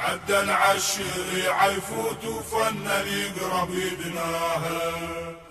عدل عالشريعة يفوت وفن يقرب يدناها.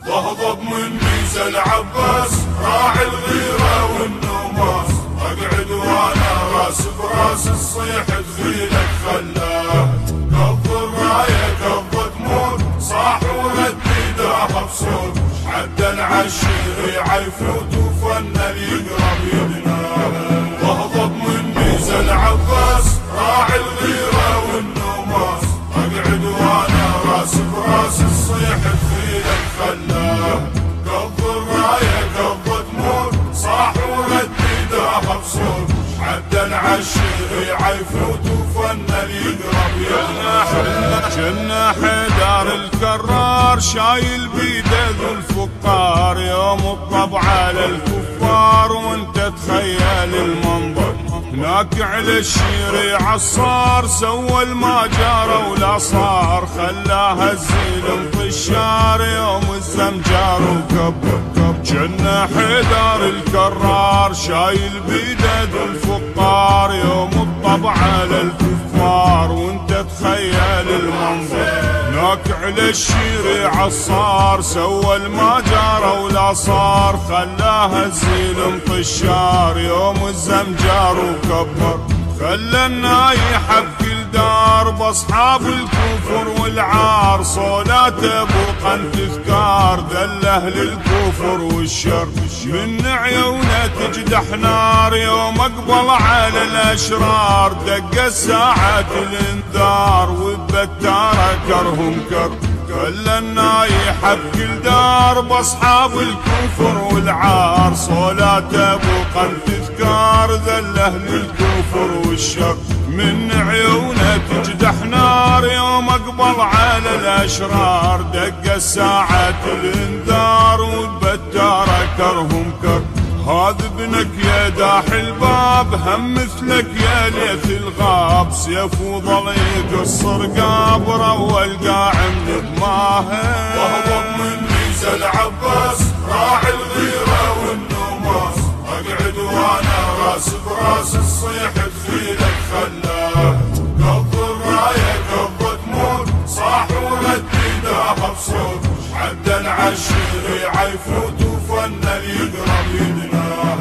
ضهضب من ميزة العباس راعي الغيرة والنوماس، اقعد وانا راس براس الصيح تخيلك خلاه. قض الراية قض تموت صاح وردي داها بصوت، عدل عالشريعة يفوت وفن يقرب يدناها. ضهضب من ميزة العباس راعي الغيرة والنوماس، اقعد وانا راس براس الصيح تخيلك خلاه. قض الراية قض تموت صاح وردي داها بصوت، عدل عالشريعة يفوت وفن يقرب يدناها. جنة حيدر الكرار شايل بيده ذو الفقار، يوم الطبع على الكفار وانت تخيل المنظر. هناك على الشريعة الصار سوى الماجار ولا صار، خلاها الزيل انطشار يوم الزمجار وكبر. جنة حيدر الكرار شايل بيده ذو الفقار، يوم الطبع على الكفار وانت تخيل المنظر. هناك على الشريعة الصار سوى الماجار ولا صار، خلاها الزيل انطشار يوم الزمجار وكبر. خلى النايحة بكل دار باصحاب الكفر والعار، صولاته بوقا تذكار ذل اهل الكفر والشر. من عيونه تجدح نار يوم اقبل على الاشرار، دق الساعات الانذار وبالتاره كرهم كر. خلى النايحة بكل دار باصحاب الكفر والعار، صولاته بوقا تذكار ذل اهل الكفر والشر. من عيونه تجدح نار يوم اقبل على الاشرار، دق الساعات الانذار وبالتاره كرهم كر. هذا ابنك يا داح الباب هم مثلك يا ليث الغاب، سيف وظل يقصر قابره والقاع من دماها. ضهضب من ميزة العباس راعي الغيرة والنوماس، اقعد وانا راس براس الصيح تخيلك خلاه. قض الراية قض تموت صاح وردي داها بصوت، عدل عالشريعة يفوت وفن يقرب يدناها.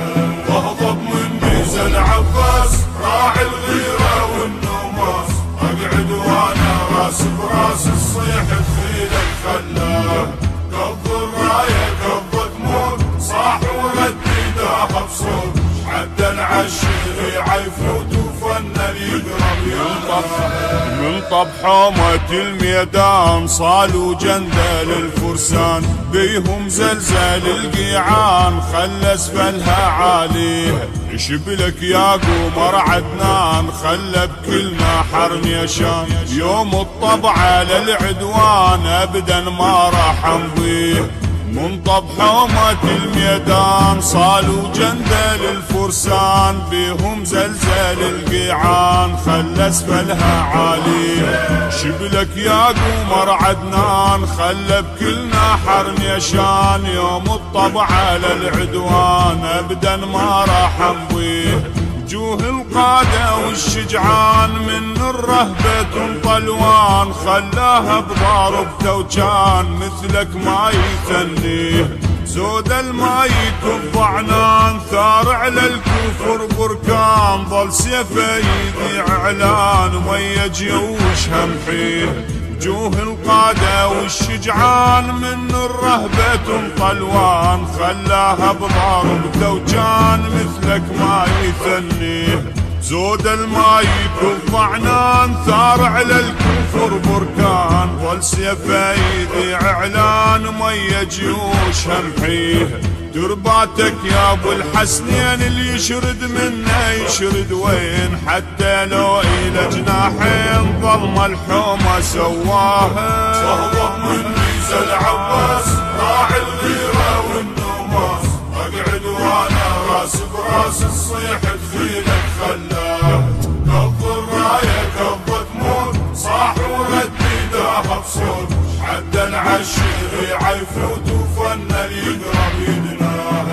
ضهضب من ميزة العباس راعي الغيرة والنوماس، اقعد وانا راس براس الصيح تخيلك خلاه. قض الراية قض تموت صاح وردي داها بصوت، عدل عالشريعة يفوت وفن يقرب يدناها. من طب حومة الميدان صالوا جندل الفرسان، بيهم زلزال القيعان خلى اسفلها عاليه. شبلك يا قمر عدنان خلى بكل نحر نيشان، يوم الطبع على العدوان ابدا ما راح امضيه. من طب حومة الميدان صالوا جندل الفرسان، بيهم زلزال القيعان خلى اسفلها عاليه. شبلك يا قمر عدنان خلى بكل نحر نيشان، يوم الطبع على العدوان ابدا ما راح امضيه. وجوه القادة والشجعان من الرهبة طلوان، خلاها بضارب توجان مثلك ما يثنيه. زود المايك الضعنان ثار على الكفر بركان، ظل سيفه يذيع اعلان ويا جيوش همحيه. وجوه القادة والشجعان من الرهبة طلوان، خلاها بضارب توجان مثلك ما يثنيه. زود المايك الضعنان ثار على الكفر بركان، ظل سيفه يذيع اعلان ويا جيوش همحيه. درباتك يا ابو الحسنين اللي يشرد منه يشرد وين، حتى لو الى جناحين ظلم الحومه سواها. ضهضب من ميزة العباس راعي الغيرة والنوماس، اقعد وانا راس براس الصيح تخيلك خلاه. قض الراية قض تموت صاح وردي داها بصوت، عدل عالشريعة يفوت وفن يقرب يدناها.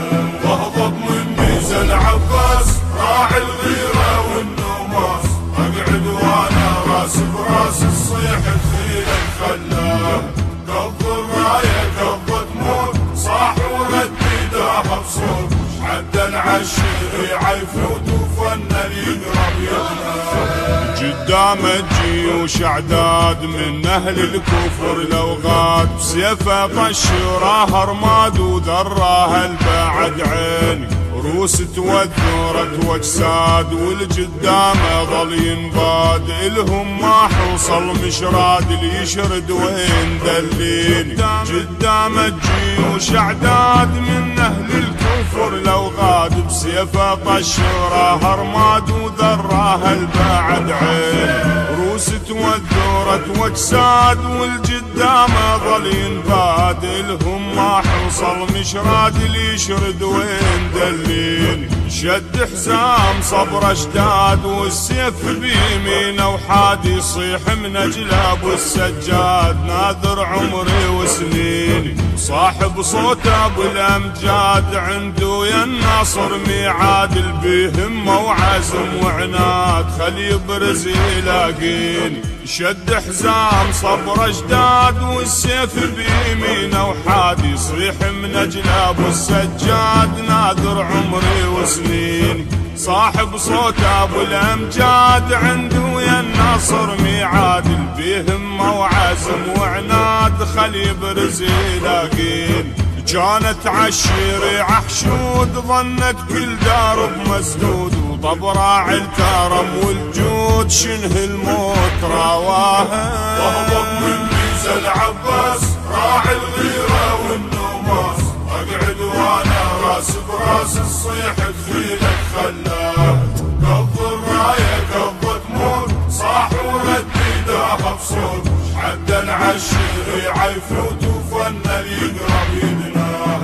ضهضب من ميزة العباس راعي الغيرة والنوماس، اقعد وانا راس براس تصيح تخيل الخلاه. قض الرايه قض تموت صاح ورد بيداها بصوت. عدل عالشريعه يفوت وفن يقرب يغنى. قدامه جيوش اعداد من اهل الكفر لو غاد. بسيفه طشراها رماد وذراها البعد عيني. روس توذرت واجساد والقدامه ظل ينباد. الهم ما حوصل مشراد اللي يشرد وين دليني. قدامه جيوش اعداد من اهل الكفر لو غاد. بسيفه طشراها رماد وذراها البعد عين. روس توذرت واجساد والقدامه ظل ينباد. الهم ما حوصل مشراد اللي يشرد وين دليني. شد حزام صبر اشداد والسيف بيمينه وحاد. يصيح من اجلاب والسجاد ناذر عمري وسنيني. صاحب صوته ابو الامجاد عنده يا الناصر ميعاد. البيه همه وعزم وعناد خل يبرز يلاقيني. شد حزام صبر اشداد والسيف بيمينه وحاد. يصيح من اجلاب والسجاد ناذر عمري وسنين. صاحب صوت ابو الامجاد عنده يا الناصر ميعاد. البيه همه وعزم وعناد خل يبرز يلاقين. كانت عالشريعه حشود ظنت كل دار بمسدود. وطب راعي الكرم والجود شنه الموت رواها. واهبط من ميزه العباس راعي الغيره والنوماس. اقعد وانا راس براس تصيح تخيلك خلاه. قض الرايه قض تموت صاح ورد بيداها بصوت. عدل عالشريعه يفوت وفن يقرب يدناها.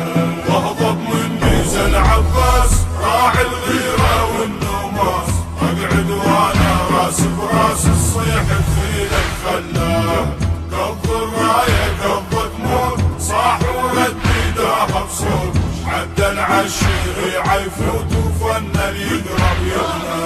واهبط من ميزه العباس راعي الغيره والنوماس. اقعد وانا راس براس تصيح تخيلك خلاه. قض الرايه قض تموت صاح ورد بيداها بصوت. عدل عالشريعه يفوت وفن يقرب يغنى.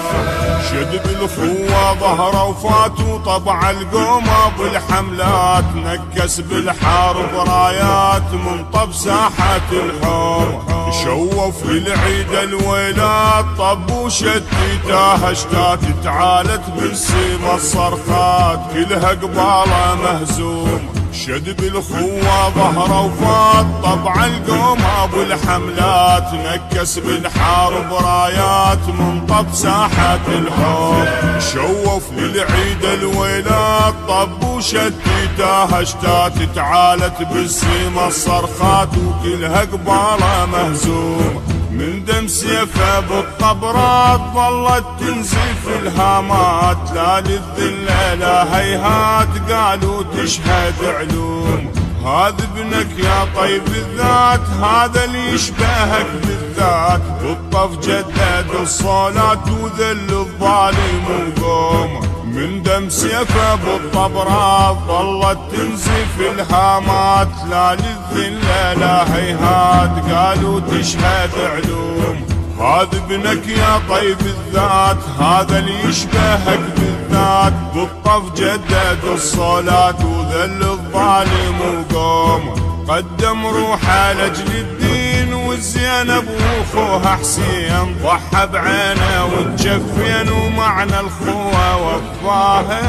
شد بالخوه ظهره وفات وطبع القوم ابو الحملات. نكس بالحرب رايات من طب ساحه الحوم. شوف للعيد الويلات طب وشتيتها اشتات. تعالت بالسيما الصرخات كلها قباله مهزوم. شد بالخوه ظهره وفات طبع القوم ابو الحملات. نكس بالحرب رايات من طب ساحه الحوم. شوف للعيد الويلات طب وشتيتها اشتات. تعالت بالسيما الصرخات وكلها قباله مهزوم. من دم سيفه بالطبرات ظلت تنزف الهامات. لا للذله لا هيهات قالوا تشهد علوم. هذا ابنك يا طيب الذات هذا اللي يشبهك بالذات. بالطف جدد الصلاة وذل الظالم وقوم. من دم سيفه بالطبرات ظلت تنزف الهامات. لا للذله لا هيهات قالوا تشهد علوم. هذا ابنك يا طيب الذات هذا اللي يشبهك بالذات. بالطف جدد الصلاة وذل الظالم وقوم. قدم روحه لاجل الدين والزينب واخوها حسين. ضحى بعينه وتجفين ومعنى الخوه وفاها.